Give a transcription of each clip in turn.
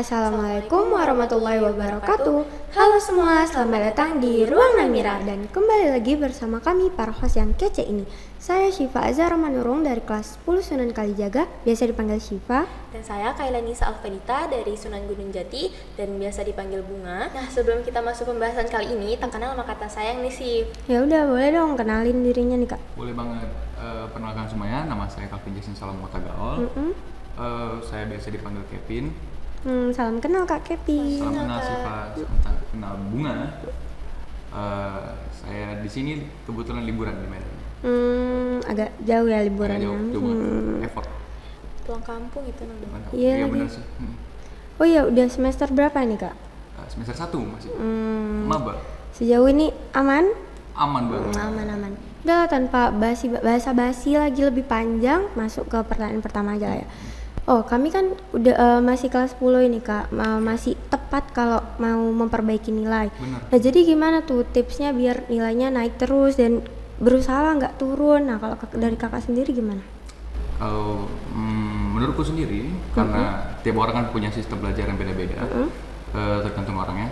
Assalamualaikum warahmatullahi wabarakatuh. Halo semua, selamat datang di Ruang Namira. Dan kembali lagi bersama kami para host yang kece ini. Saya Syifa Azhar Manurung dari kelas 10 Sunan Kalijaga, biasa dipanggil Syifa. Dan saya Kailanisa Alfedita dari Sunan Gunung Jati dan biasa dipanggil Bunga. Nah, sebelum kita masuk pembahasan kali ini, kenal sama kata sayang nih Sif. Ya udah, boleh dong kenalin dirinya nih Kak. Boleh banget. Perkenalkan semuanya, nama saya Calvin Jason Salam Kota Gaol. Saya biasa dipanggil Kevin. Salam kenal Kak Kepi. Salam kenal Syifa, salam kenal Bunga. Saya di sini kebetulan liburan di Medan. Agak jauh ya liburannya. Agak jauh banget. Effort. Pulang kampung itu namanya. Iya benar sih. Oh iya, udah semester berapa nih Kak? Semester 1 masih. Maba. Sejauh ini aman? Aman banget. Aman. Udah, tanpa basa-basi lagi lebih panjang, masuk ke pertanyaan pertama aja lah ya. Oh, kami kan udah masih kelas 10 ini Kak, masih tepat kalau mau memperbaiki nilai. Benar. Nah, jadi gimana tuh tipsnya biar nilainya naik terus dan berusaha nggak turun? Nah, kalau dari kakak sendiri gimana? Kalau menurutku sendiri, karena tiap orang kan punya sistem belajar yang beda-beda, tergantung orangnya.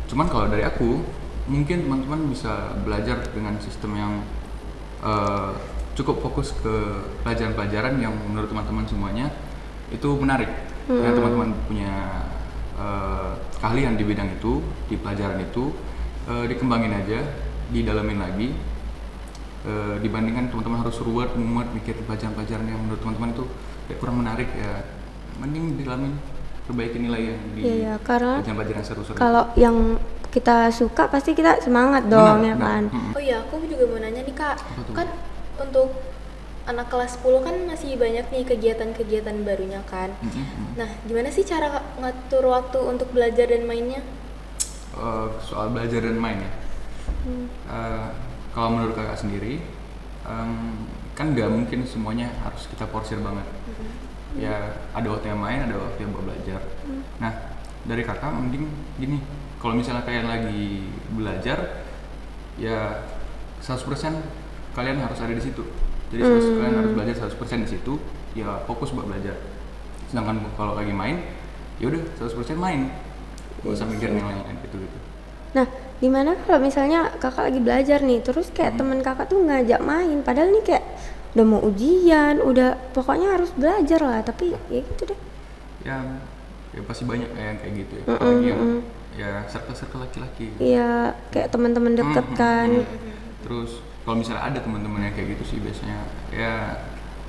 Cuman kalau dari aku, mungkin teman-teman bisa belajar dengan sistem yang cukup fokus ke pelajaran-pelajaran yang menurut teman-teman semuanya itu menarik. Yang teman-teman punya keahlian di bidang itu, di pelajaran itu, dikembangin aja, didalamin lagi, dibandingkan teman-teman harus ruwet, mumet, mikir pelajaran-pelajaran yang menurut teman-teman itu kurang menarik, ya mending didalamin, perbaiki nilai yang di pelajaran-pelajaran yang seru-seru. Kalau yang kita suka pasti kita semangat dong. Benar, ya kan. Oh iya, aku juga mau nanya nih Kak, kan untuk anak kelas 10 kan masih banyak nih kegiatan-kegiatan barunya kan. Nah, gimana sih cara ngatur waktu untuk belajar dan mainnya? Soal belajar dan main ya. Kalau menurut kakak sendiri, kan nggak mungkin semuanya harus kita porsir banget. Ya ada waktu yang main, ada waktu yang buat belajar. Nah, dari kakak mending gini, kalau misalnya kalian lagi belajar, ya 100% kalian harus ada di situ. Jadi kalian harus belajar 100% di situ, ya fokus buat belajar. Sedangkan kalau lagi main, ya udah 100% main. Gak usah mikir nilainya gitu. Nah, gimana kalau misalnya kakak lagi belajar nih, terus kayak teman kakak tuh ngajak main, padahal nih kayak udah mau ujian, udah pokoknya harus belajar lah, tapi ya gitu deh. Ya pasti banyak yang kayak gitu ya. Apalagi yang ya circle laki-laki. Iya, kayak teman-teman deket kan. Terus kalau misalnya ada teman-teman yang kayak gitu sih biasanya ya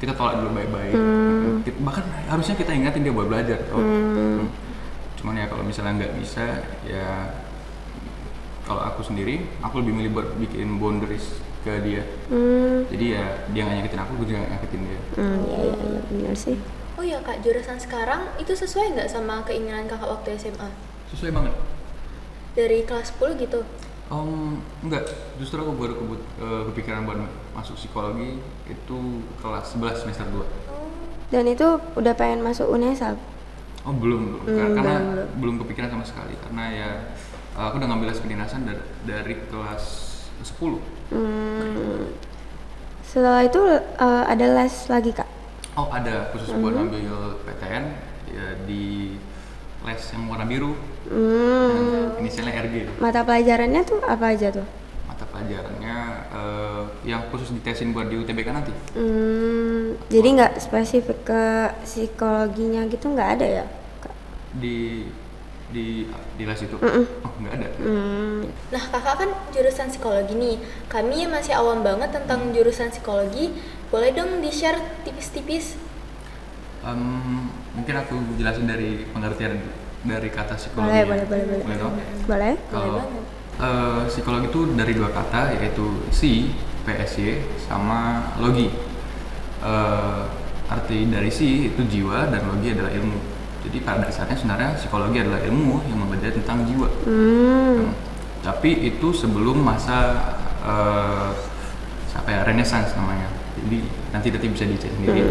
kita tolak dulu baik-baik. Bahkan harusnya kita ingatin dia buat belajar. Cuman ya kalau misalnya nggak bisa, ya kalau aku sendiri, aku lebih milih buat bikin boundaries ke dia. Jadi ya dia nggak nyakitin aku juga nggak nyakitin dia. Iya benar sih. Oh iya Kak, jurusan sekarang itu sesuai nggak sama keinginan kakak waktu SMA? Sesuai banget. Dari kelas 10 gitu? Enggak, justru aku baru kepikiran buat masuk psikologi itu kelas 11 semester 2. Dan itu udah pengen masuk UNESA? Oh belum. Karena belum kepikiran sama sekali, karena ya aku udah ngambil les kedinasan dari kelas 10. Setelah itu ada les lagi Kak? Oh ada, khusus buat ngambil PTN ya, di les yang warna biru. Inisialnya RG. Mata pelajarannya tuh apa aja tuh? Mata pelajarannya yang khusus ditesin buat di UTBK nanti. Jadi nggak spesifik ke psikologinya gitu, nggak ada ya Kak? Di les itu? Oh nggak ada. Nah kakak kan jurusan psikologi nih, kami masih awam banget tentang jurusan psikologi, boleh dong di-share tipis-tipis? Mungkin aku jelasin dari pengertian dari kata psikologi. Boleh dong? Boleh. Kalau psikologi itu dari dua kata, yaitu PSY sama logi. Arti dari itu jiwa dan logi adalah ilmu. Jadi pada dasarnya sebenarnya psikologi adalah ilmu yang mempelajari tentang jiwa. Tapi itu sebelum masa Renaissance namanya. Jadi nanti bisa dicek sendiri.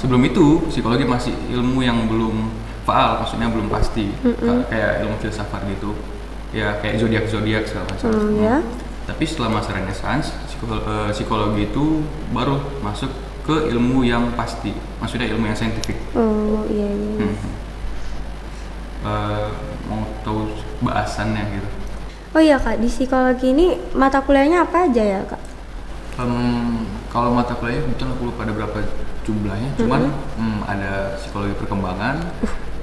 Sebelum itu psikologi masih ilmu yang belum faal, maksudnya belum pasti, kayak ilmu filsafat gitu, ya kayak zodiak segala macam. Tapi setelah masa Renaissance, psikologi itu baru masuk ke ilmu yang pasti, maksudnya ilmu yang saintifik. Oh iya. mau tahu bahasannya gitu. Oh iya Kak, di psikologi ini mata kuliahnya apa aja ya Kak? Kalau mata kuliahnya kebetulan aku lupa ada berapa jumlahnya, cuman ada psikologi perkembangan,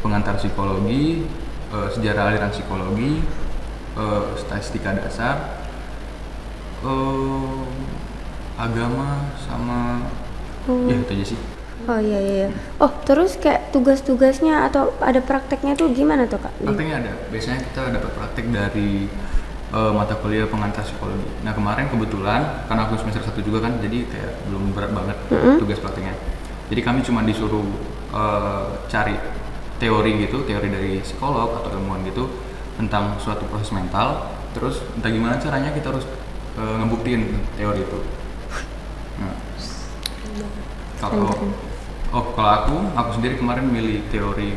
pengantar psikologi, sejarah aliran psikologi, statistika dasar, agama sama ya itu aja sih. Oh iya. Oh terus kayak tugas-tugasnya atau ada prakteknya tuh gimana tuh Kak? Prakteknya ada, biasanya kita dapat praktek dari mata kuliah pengantar psikologi. Nah kemarin kebetulan karena aku semester 1 juga kan, jadi kayak belum berat banget tugas prakteknya. Jadi kami cuma disuruh cari teori gitu, teori dari psikolog atau ilmuwan gitu tentang suatu proses mental. Terus entah gimana caranya kita harus ngebuktiin teori itu. Nah, kalau aku sendiri kemarin milih teori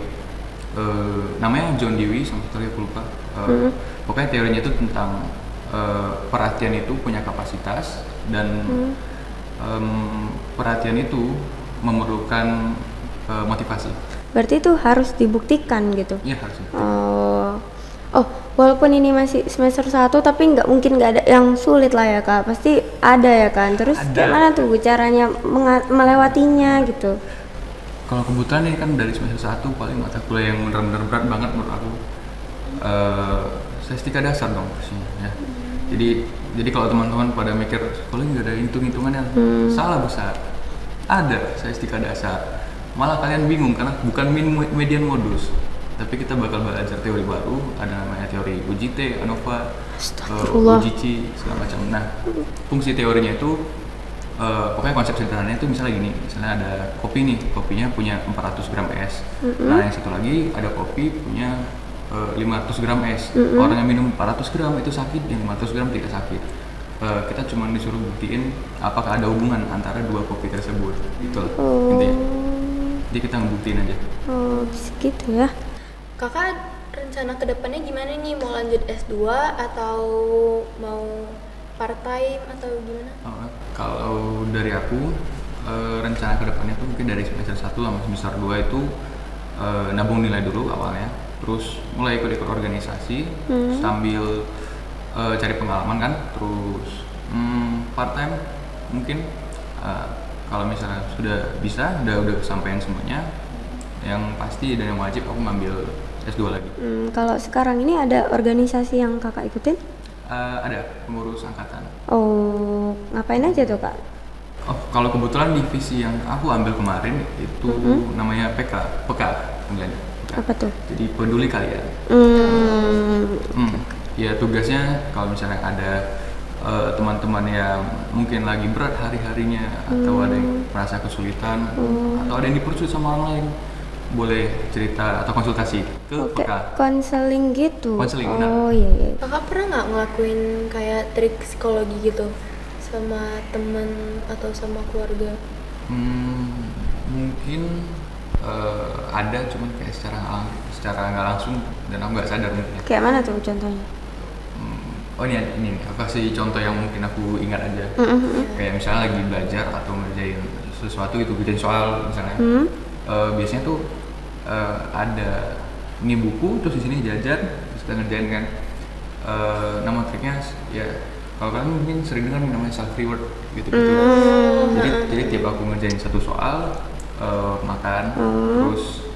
namanya John Dewey, sama satu lagi aku lupa. Pokoknya teorinya itu tentang perhatian itu punya kapasitas dan perhatian itu memerlukan motivasi. Berarti itu harus dibuktikan gitu? Iya harusnya. Oh, walaupun ini masih semester 1 tapi nggak ada yang sulit lah ya Kak, pasti ada ya kan? Terus gimana tuh caranya melewatinya gitu? Kalau kebetulan ini kan dari semester 1 paling mata kuliah yang benar-benar berat banget menurut aku statistika dasar dong pastinya ya. Jadi kalau teman-teman pada mikir psikologi nggak ada hitung-hitungannya, salah besar. Ada statistika dasar. Malah kalian bingung karena bukan median modus. Tapi kita bakal belajar teori baru, ada namanya teori UJT, ANOVA, UJC, segala macam. Nah, fungsi teorinya itu pokoknya konsep sederhananya itu misalnya gini, misalnya ada kopi nih, kopinya punya 400 gram es. Nah yang satu lagi ada kopi punya 500 gram es. Orang yang minum 400 gram itu sakit, yang 500 gram tidak sakit. Kita cuma disuruh buktiin apakah ada hubungan antara dua kopi tersebut, gitu loh intinya. Jadi kita ngebuktiin aja. Oh gitu ya. Kakak rencana kedepannya gimana nih? Mau lanjut S2 atau mau part time atau gimana? Kalau dari aku rencana kedepannya tuh mungkin dari semester 1 sama semester 2 itu nabung nilai dulu awalnya, terus mulai ikut-ikut organisasi sambil cari pengalaman kan, terus part time mungkin kalau misalnya sudah bisa, udah kesampaian semuanya, yang pasti dan yang wajib aku ngambil S2 lagi. Kalau sekarang ini ada organisasi yang Kakak ikutin? Ada, pengurus angkatan. Oh, ngapain aja tuh Kak? Oh, kalau kebetulan divisi yang aku ambil kemarin itu namanya PK panggilannya. Apa tuh? Jadi peduli kalian. Ya tugasnya kalau misalnya ada teman-teman yang mungkin lagi berat hari-harinya atau ada yang merasa kesulitan atau ada yang dipersulit sama orang lain, boleh cerita atau konsultasi ke PK. Konseling gitu. Konseling, oh iya. Kakak pernah nggak ngelakuin kayak trik psikologi gitu sama temen atau sama keluarga? Mungkin ada, cuman kayak secara nggak langsung dan aku nggak sadar mungkin. Kayak mana tuh contohnya? Oh ini aku kasih contoh yang mungkin aku ingat aja. Kayak misalnya lagi belajar atau ngerjain sesuatu gitu, ngerjain soal misalnya. Biasanya tuh ada ini buku, terus di sini jajan, terus kita ngerjain kan. Nama triknya ya kalau kalian mungkin sering dengar namanya self reward gitu. Jadi tiap aku ngerjain satu soal, makan, terus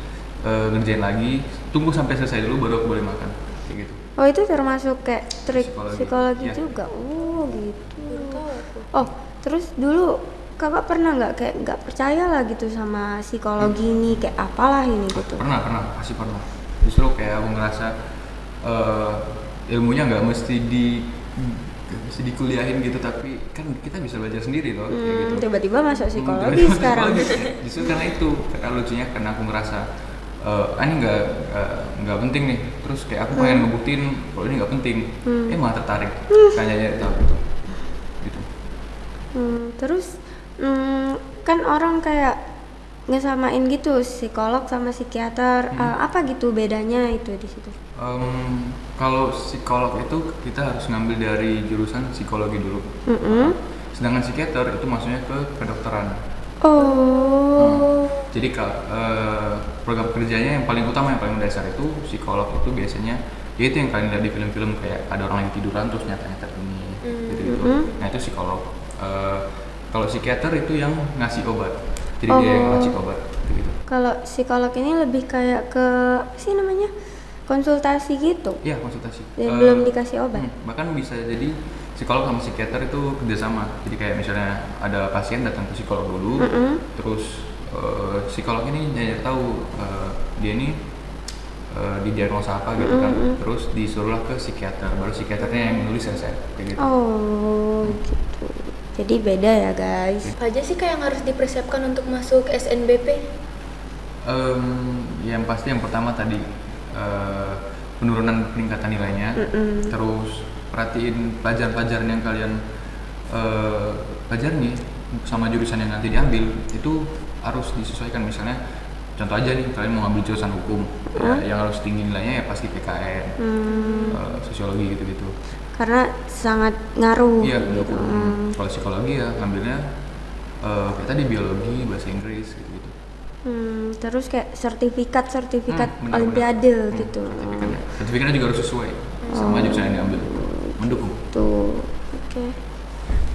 ngerjain lagi, tunggu sampai selesai dulu baru aku boleh makan, kayak gitu. Oh itu termasuk kayak trik psikologi ya. juga. Oh gitu. Oh terus dulu Kakak pernah nggak kayak nggak percaya lah gitu sama psikologi ini, kayak apalah ini gitu? Pernah, pasti pernah. Justru kayak aku ngerasa ilmunya nggak mesti dikuliahin gitu, tapi kan kita bisa belajar sendiri loh, kayak gitu. Tiba-tiba masuk psikologi sekarang. Justru karena itu, karena lucunya karena aku ngerasa ini nggak penting nih, terus kayak aku pengen ngebuktiin kalau ini nggak penting, malah tertarik, kayaknya tahu gitu. Terus kan orang kayak ngesamain gitu psikolog sama psikiater, apa gitu bedanya itu di situ? Kalau psikolog itu kita harus ngambil dari jurusan psikologi dulu, sedangkan psikiater itu maksudnya ke kedokteran. Oh. Jadi program kerjanya yang paling utama, yang paling dasar itu psikolog itu biasanya ya itu yang kalian lihat di film-film kayak ada orang lagi tiduran terus nyata-nyata ini gitu-gitu. Nah itu psikolog. Kalau psikiater itu yang ngasih obat. Jadi dia yang ngasih obat gitu. Kalau psikolog ini lebih kayak ke apa sih namanya? Konsultasi gitu. Iya, konsultasi. Dan belum dikasih obat. Bahkan bisa jadi psikolog sama psikiater itu kerjasama. Jadi kayak misalnya ada pasien datang ke psikolog dulu, terus psikolog ini nyari tahu dia ini didiagnosa apa gitu kan, terus disuruhlah ke psikiater, baru psikiaternya yang menulis resep kayak gitu. Oh, gitu. Jadi beda ya guys. Apa aja sih Kak yang harus dipersiapkan untuk masuk SNBP? Yang pasti yang pertama tadi penurunan peningkatan nilainya, terus perhatiin pelajaran-pelajaran yang kalian pelajari sama jurusan yang nanti diambil itu harus disesuaikan. Misalnya contoh aja nih, kalian mau ambil jurusan hukum, ya, yang harus tinggi nilainya ya pasti PKN, sosiologi gitu-gitu. Karena sangat ngaruh Iya, gitu. Kalau psikologi ya ngambilnya kayak tadi biologi, bahasa Inggris gitu-gitu. Terus kayak sertifikat Benar, olimpiade benar. gitu. Sertifikatnya juga harus sesuai sama jurusan yang diambil, mendukung. Tuh. Oke.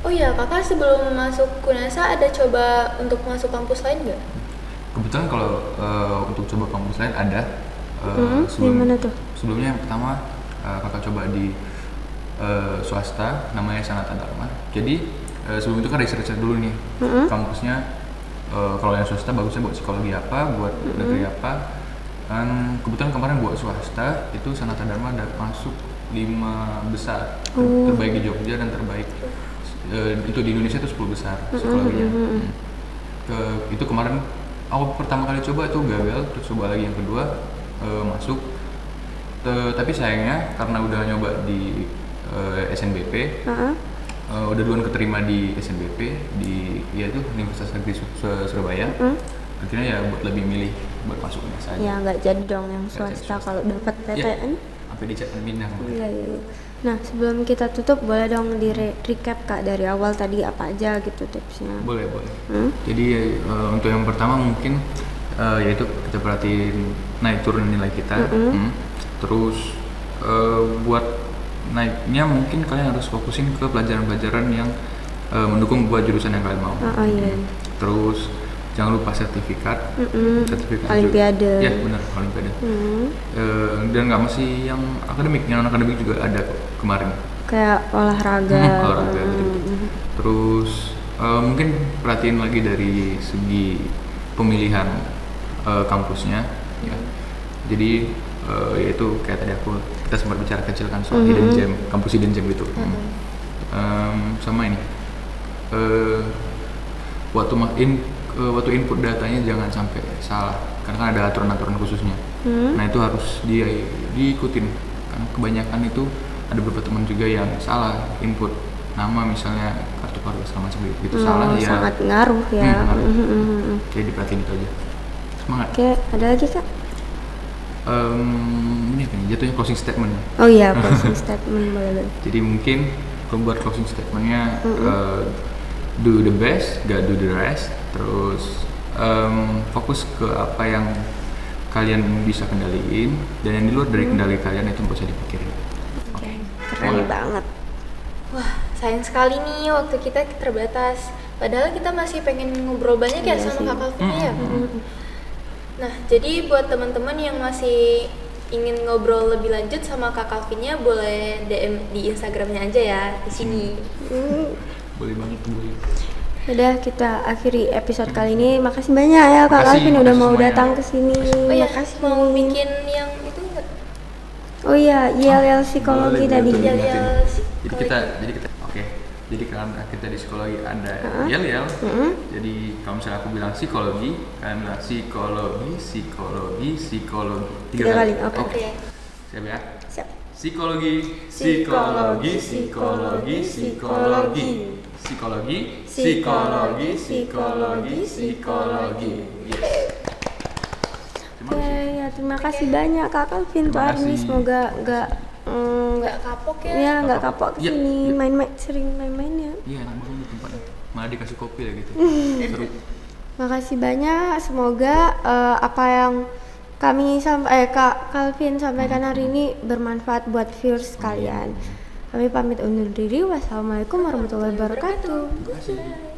Oh iya, Kakak sebelum masuk Kunasa ada coba untuk masuk kampus lain nggak? Kebetulan kalau untuk coba kampus lain ada. Gimana tuh? Sebelumnya yang pertama kakak coba di swasta, namanya Sanata Dharma. Jadi sebelum itu kan research dulu nih kampusnya. Kalau yang swasta bagusnya buat psikologi apa, buat negeri apa. Dan kebetulan kemarin buat swasta itu Sanata Dharma ada masuk 5 besar, terbaik di Jogja dan terbaik itu di Indonesia itu 10 besar psikologinya. Itu kemarin aku pertama kali coba itu gagal, terus coba lagi yang kedua masuk. Tapi sayangnya karena udah nyoba di SNBP, udah duluan keterima di SNBP di yaitu Universitas Negeri Surabaya. Akhirnya ya buat lebih milih buat masuk saja. Ya nggak jadi dong yang swasta kalau dapat PTN. Sampai dicat minang. Iya. Nah sebelum kita tutup boleh dong di recap Kak dari awal tadi apa aja gitu tipsnya. Boleh. Jadi untuk yang pertama mungkin yaitu kita perhatiin naik turun nilai kita. Terus buat naiknya mungkin kalian harus fokusin ke pelajaran-pelajaran yang mendukung buat jurusan yang kalian mau. Terus jangan lupa sertifikat Olimpiade. Ya benar, Olimpiade. Dan nggak mesti yang akademik juga ada kemarin. Kayak olahraga. Gitu. Terus mungkin perhatiin lagi dari segi pemilihan kampusnya. Ya. Jadi yaitu kayak tadi kita sempat bicara kecil kan soal hidden gem, kampus hidden gem gitu. Sama ini waktu input datanya jangan sampai salah, karena kan ada aturan-aturan khususnya. Nah itu harus diikutin, karena kebanyakan itu ada beberapa teman juga yang salah input nama, misalnya kartu keluarga segala macam gitu salah ya. Sangat ngaruh ya. Jadi diperhatiin itu aja. Semangat. Oke, ada lagi Kak? Ini kan jatuhnya closing statement. Oh iya, closing statement boleh. Jadi mungkin kalau buat closing statementnya do the best, gak do the rest. Terus fokus ke apa yang kalian bisa kendaliin, dan yang di luar dari kendali kalian itu nggak usah dipikirin. Oke, keren banget. Wah, sayang sekali nih waktu kita terbatas. Padahal kita masih pengen ngobrol banyak ya sama Kak Calvin ya. Nah, jadi buat teman-teman yang masih ingin ngobrol lebih lanjut sama Kak Calvinnya, boleh DM di Instagramnya aja ya di sini. Boleh banget, boleh. Udah kita akhiri episode kali ini. Makasih banyak ya Kak Calvin udah mau semuanya. datang ke sini. Oh iya, Makasih. mau bikin yang itu enggak? Oh iya, YL psikologi Boleh, tadi. boleh. Yel-yel Jadi kita oke. Jadi karena kita di psikologi ada yel-yel. Jadi kalau misalnya aku bilang psikologi, kalian bilang psikologi. 3 kali. Oke. Oke. Siap ya? Siap. Psikologi. Yes. Oke, ya terima kasih banyak Kak Calvin tuh Terima hari ini. kasih. Semoga nggak Nggak kapok ya? ya nggak kapok Ya, kesini ya. main-main, sering main-main ya. Iya, enak banget nih tempatnya. Malah dikasih kopi ya gitu. Seru. Makasih banyak. Semoga apa yang Kak Calvin sampaikan hari ini bermanfaat buat viewers kalian. Kami pamit undur diri. Wassalamualaikum warahmatullahi wabarakatuh. Terima kasih.